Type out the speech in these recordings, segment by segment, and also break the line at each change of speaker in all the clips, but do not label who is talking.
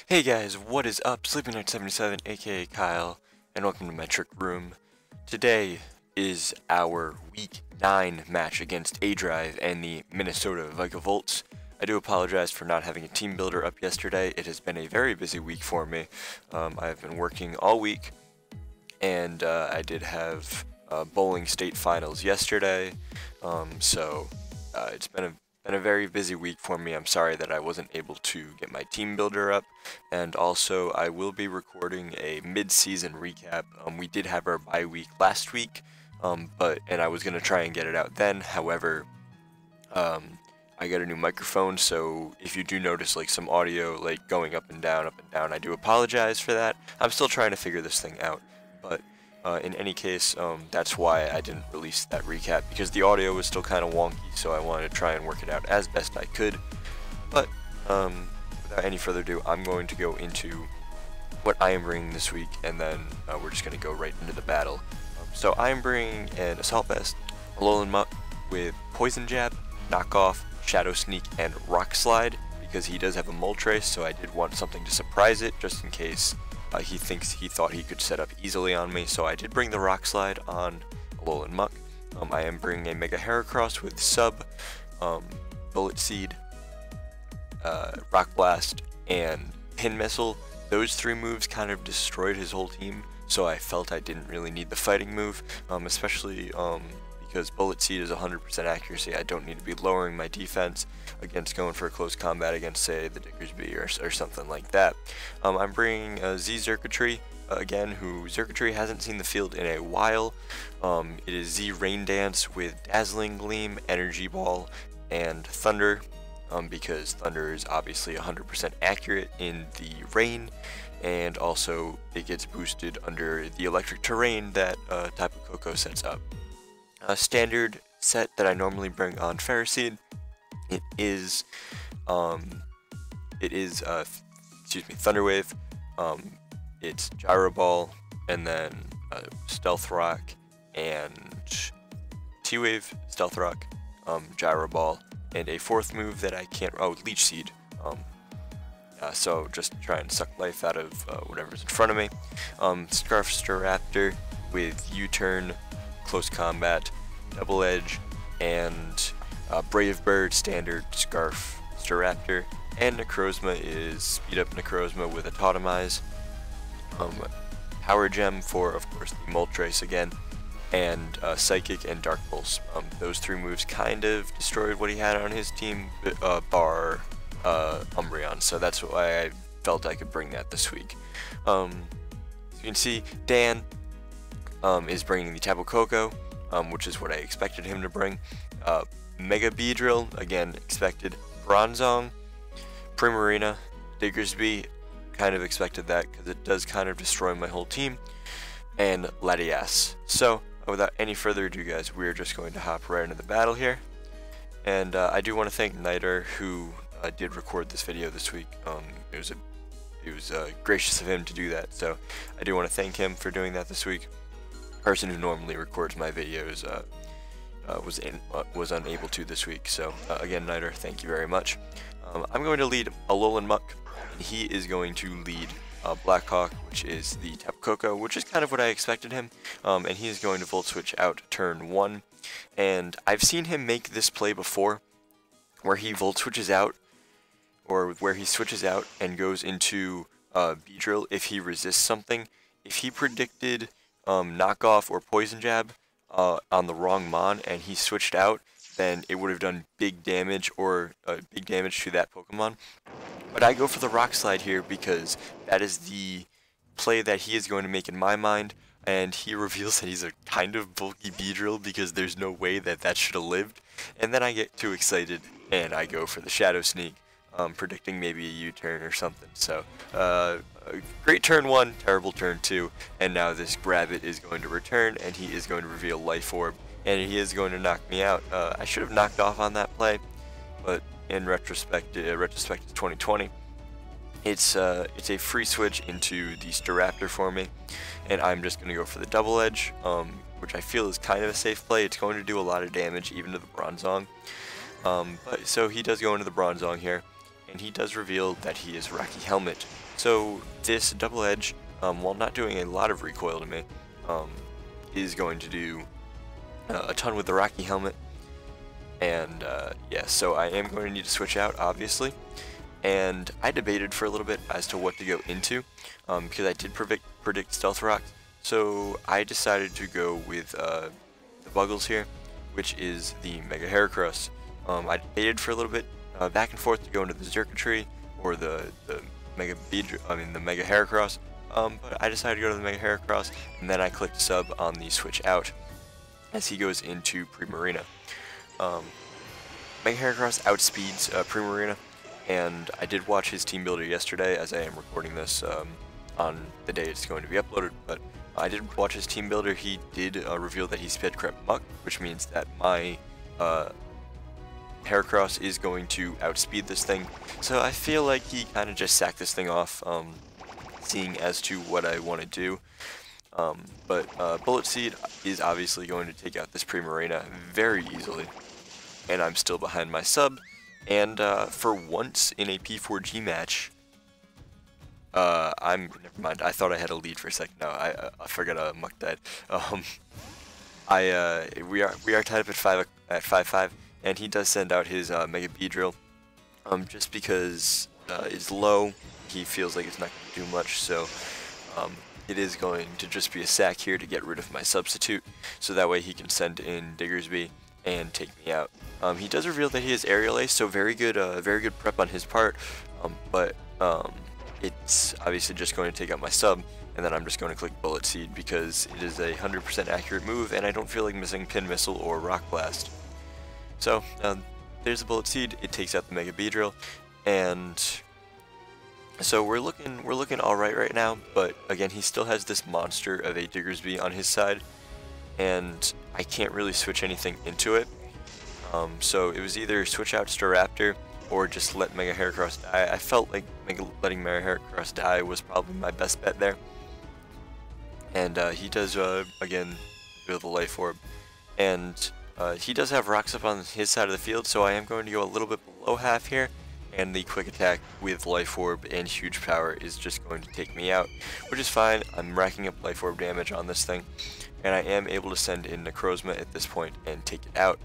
Hey guys, what is up? Sleeping Knight 77, aka Kyle, and welcome to my trick room. Today is our Week 9 match against aDrive and the Minnesota Vikavolts. I do apologize for not having a team builder up yesterday. It has been a very busy week for me. I've been working all week, and I did have bowling state finals yesterday, so it's been a very busy week for me. I'm sorry that I wasn't able to get my team builder up, and also I will be recording a mid-season recap. We did have our bye week last week, and I was gonna try and get it out then. However, I got a new microphone, so if you do notice like some audio like going up and down, I do apologize for that. I'm still trying to figure this thing out, but in any case, that's why I didn't release that recap, because the audio was still kind of wonky, so I wanted to try and work it out as best I could. But without any further ado, I'm going to go into what I am bringing this week, and then we're just going to go right into the battle. So I am bringing an Assault Vest, Alolan Muck with Poison Jab, Knockoff, Shadow Sneak, and Rock Slide, because he does have a Moltres, so I did want something to surprise it, just in case he thought he could set up easily on me. So I did bring the Rock Slide on Alolan Muck. I am bringing a Mega Heracross with Sub, Bullet Seed, Rock Blast, and Pin Missile. Those three moves kind of destroyed his whole team, so I felt I didn't really need the fighting move, especially because Bullet Seed is 100% accuracy. I don't need to be lowering my defense against going for a close combat against, say, the Diggersby or something like that. I'm bringing Z Xurkitree again, who Xurkitree hasn't seen the field in a while. It is Z Rain Dance with Dazzling Gleam, Energy Ball, and Thunder, because Thunder is obviously 100% accurate in the rain, and also it gets boosted under the electric terrain that Tapu Koko sets up. A standard set that I normally bring on Ferroseed, it is Thunder Wave, it's Gyro Ball, and then Stealth Rock, and T-Wave, Stealth Rock, Gyro Ball, and a fourth move that I can't, Leech Seed. So just try and suck life out of whatever's in front of me. Scarf Staraptor with U-Turn, Close Combat, Double Edge, and Brave Bird, Standard, Scarf Staraptor, and Necrozma is Speed Up Necrozma with a Totemize. Power Gem for, of course, the Moltres again, and Psychic and Dark Pulse. Those three moves kind of destroyed what he had on his team, bar Umbreon, so that's why I felt I could bring that this week. As you can see, Dan is bringing the Tapu Koko, which is what I expected him to bring. Mega Beedrill, again expected. Bronzong, Primarina, Diggersby, kind of expected that because it does kind of destroy my whole team, and Latias. So without any further ado, guys, we're just going to hop right into the battle here. And I do want to thank Knightor, who did record this video this week. It was gracious of him to do that, so I do want to thank him for doing that this week. Person who normally records my videos was unable to this week, so again, Knightor, thank you very much. I'm going to lead Alolan Muck, and he is going to lead Blackhawk, which is the Tapu Koko, which is kind of what I expected him, and he is going to Volt Switch out turn 1, and I've seen him make this play before, where he Volt Switches out, or where he switches out and goes into Beedrill if he resists something. If he predicted Knockoff or Poison Jab on the wrong Mon and he switched out, then it would have done big damage, or big damage to that Pokemon. But I go for the Rock Slide here because that is the play that he is going to make in my mind, and he reveals that he's a kind of bulky Beedrill because there's no way that that should have lived, and then I get too excited and I go for the Shadow Sneak, predicting maybe a U-turn or something. So great turn 1, terrible turn 2, and now this Grabbit is going to return, and he is going to reveal Life Orb, and he is going to knock me out. I should have knocked off on that play, but in retrospect, it's 2020. It's a free switch into the Staraptor for me, and I'm just going to go for the Double Edge, which I feel is kind of a safe play. It's going to do a lot of damage, even to the Bronzong. But so he does go into the Bronzong here, and he does reveal that he is Rocky Helmet. So this double edge, while not doing a lot of recoil to me, is going to do a ton with the Rocky Helmet. And yeah, so I am going to need to switch out, obviously. And I debated for a little bit as to what to go into, because I did predict Stealth Rock. So I decided to go with the Buggles here, which is the Mega Heracross. I debated for a little bit, back and forth, to go into the Circuitry or the Mega Heracross. But I decided to go to the Mega Heracross, and then I clicked sub on the switch out as he goes into Primarina. Mega Heracross outspeeds Primarina, and I did watch his team builder yesterday, as I am recording this on the day it's going to be uploaded, but I did watch his team builder. He did reveal that he sped Crep Muck, which means that my Heracross is going to outspeed this thing. So I feel like he kind of just sacked this thing off, seeing as to what I want to do. But Bullet Seed is obviously going to take out this Primarina very easily, and I'm still behind my sub. And for once in a P4G match, never mind. I thought I had a lead for a second. No, I forgot Muck died. We are tied up at 5-5, and he does send out his Mega Beedrill, just because it's low. He feels like it's not going to do much, so it is going to just be a sack here to get rid of my substitute, so that way he can send in Diggersby and take me out. He does reveal that he has Aerial Ace, so very good prep on his part, but it's obviously just going to take out my sub, and then I'm just going to click Bullet Seed because it is a 100% accurate move, and I don't feel like missing Pin Missile or Rock Blast. So there's the Bullet Seed. It takes out the Mega Beedrill, and so we're looking all right now. But again, he still has this monster of a Diggersby on his side, and I can't really switch anything into it. So it was either switch out Staraptor or just let Mega Heracross die. I felt like letting Mega Heracross die was probably my best bet there. And he does, again, go the Life Orb. And he does have rocks up on his side of the field, so I am going to go a little bit below half here. And the Quick Attack with Life Orb and Huge Power is just going to take me out, which is fine. I'm racking up Life Orb damage on this thing, and I am able to send in Necrozma at this point and take it out.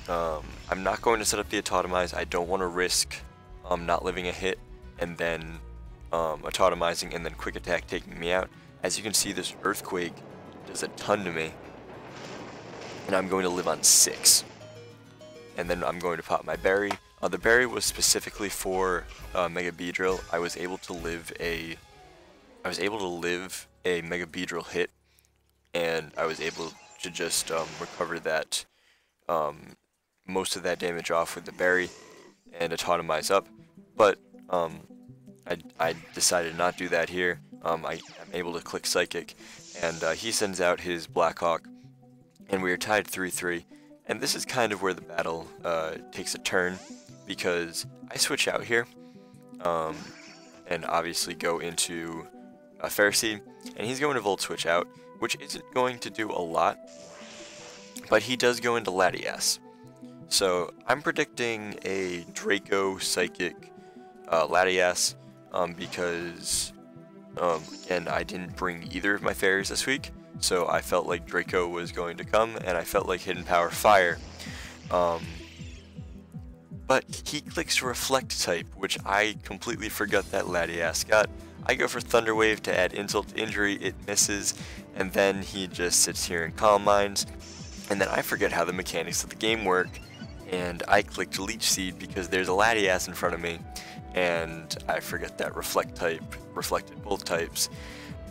I'm not going to set up the Autotomize. I don't want to risk not living a hit and then Autotomizing and then Quick Attack taking me out. As you can see, this Earthquake does a ton to me, and I'm going to live on 6. And then I'm going to pop my Berry. The Berry was specifically for Mega Beedrill. I was able to live a Mega Beedrill hit, and I was able to just recover that most of that damage off with the Berry and Autotomize up. But I decided not to do that here. I'm able to click Psychic, and he sends out his Blackhawk, and we are tied 3-3. And this is kind of where the battle takes a turn, because I switch out here, and obviously go into Ferroseed, and he's going to Volt Switch out, which isn't going to do a lot, but he does go into Latias. So I'm predicting a Draco Psychic Latias, because again, I didn't bring either of my fairies this week, so I felt like Draco was going to come, and I felt like Hidden Power Fire. But he clicks Reflect type, which I completely forgot that Latias got. I go for Thunder Wave to add insult to injury, it misses, and then he just sits here and Calm Minds, and then I forget how the mechanics of the game work, and I clicked Leech Seed because there's a Latias in front of me, and I forget that Reflect type reflected both types,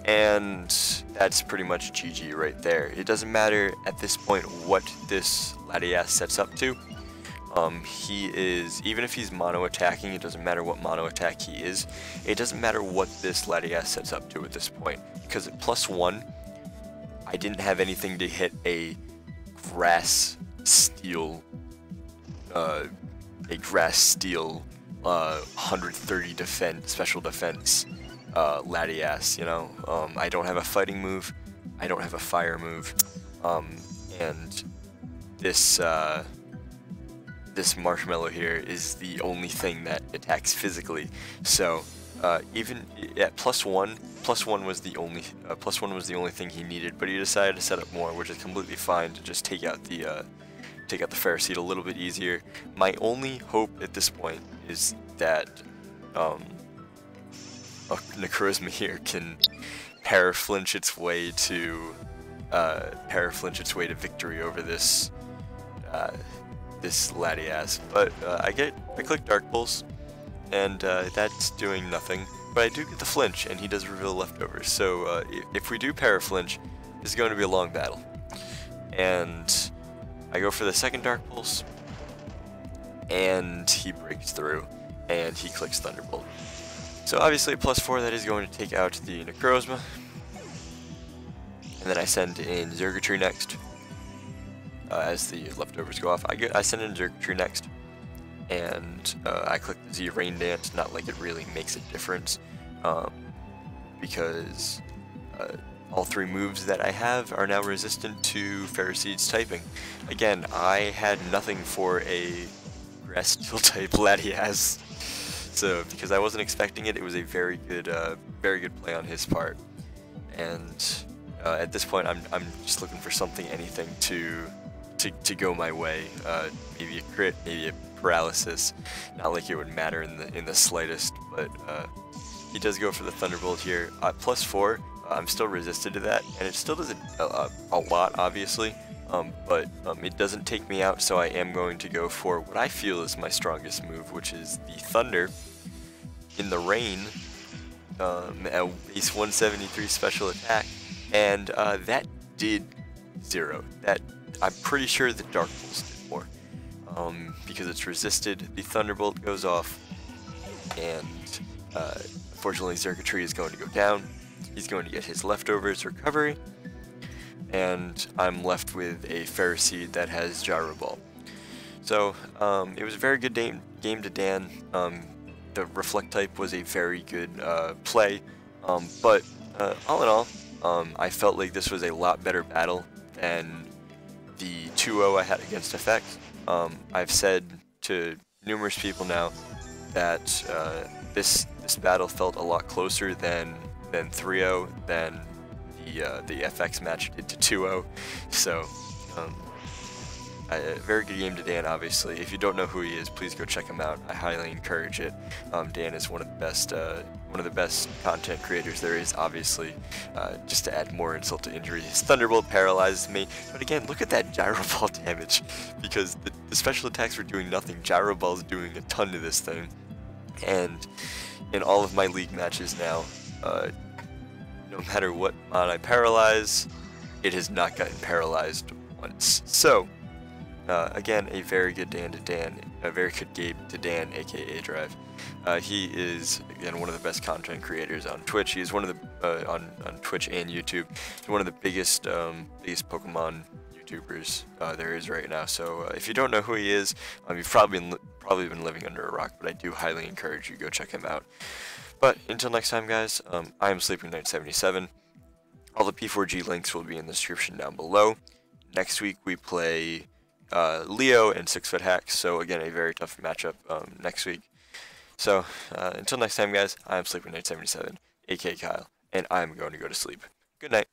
and that's pretty much GG right there. It doesn't matter at this point what this Latias sets up to. He is, even if he's mono attacking, it doesn't matter what mono attack he is. It doesn't matter what this Latias sets up to at this point, because at +1, I didn't have anything to hit a Grass Steel 130 defense, special defense Latias, you know. I don't have a fighting move, I don't have a fire move, and this this marshmallow here is the only thing that attacks physically. So even at +1 was the only thing he needed, but he decided to set up more, which is completely fine, to just take out the Ferroseed a little bit easier. My only hope at this point is that Necrozma here can paraflinch its way to victory over this this Latias. But I click Dark Pulse, and that's doing nothing. But I do get the flinch, and he does reveal leftovers. So if we do paraflinch, it's going to be a long battle. And I go for the second Dark Pulse, and he breaks through, and he clicks Thunderbolt. So obviously at +4, that is going to take out the Necrozma. And then I send in Zergatry next. As the leftovers go off, I send in Zergatry next. And I click the Z Rain Dance, not like it really makes a difference. Because all 3 moves that I have are now resistant to Ferroseed's typing. Again, I had nothing for a Grass Steel type Latias. So because I wasn't expecting it, it was a very good play on his part. And at this point, I'm just looking for something, anything to go my way. Maybe a crit, maybe a paralysis. Not like it would matter in the slightest. But he does go for the Thunderbolt here. +4, I'm still resisted to that, and it still doesn't a lot, obviously. But it doesn't take me out, so I am going to go for what I feel is my strongest move, which is the Thunder in the rain, at base 173 special attack, and that did 0. That I'm pretty sure the Dark Pulse did more, because it's resisted. The Thunderbolt goes off, and unfortunately Zergatry is going to go down. He's going to get his leftovers recovery, and I'm left with a Ferroseed that has Gyro Ball. So it was a very good game to Dan. The Reflect type was a very good play, but all in all, I felt like this was a lot better battle than the 2-0 I had against FX. I've said to numerous people now that this battle felt a lot closer than 3-0, than the FX match did to 2-0. So a very good game to Dan, obviously. If you don't know who he is, please go check him out. I highly encourage it. Dan is one of the best content creators there is, obviously. Just to add more insult to injury, his Thunderbolt paralyzes me. But again, look at that Gyro Ball damage, because the special attacks were doing nothing. Gyro Ball's doing a ton to this thing. And in all of my league matches now, no matter what mod I paralyze, it has not gotten paralyzed once. So again, a very good Dan to Dan, a very good game to Dan, aka aDrive. He is, again, one of the best content creators on Twitch. He's one of the on Twitch and YouTube. He's one of the biggest Pokemon YouTubers there is right now. So if you don't know who he is, you've probably been living under a rock. But I do highly encourage you to go check him out. But until next time, guys, I am Sleeping Knight 77. All the P4G links will be in the description down below. Next week we play Leo and 6-Foot Hacks, so again, a very tough matchup next week. So until next time, guys, I am Sleeping Knight 77, aka Kyle, and I am going to go to sleep. Good night.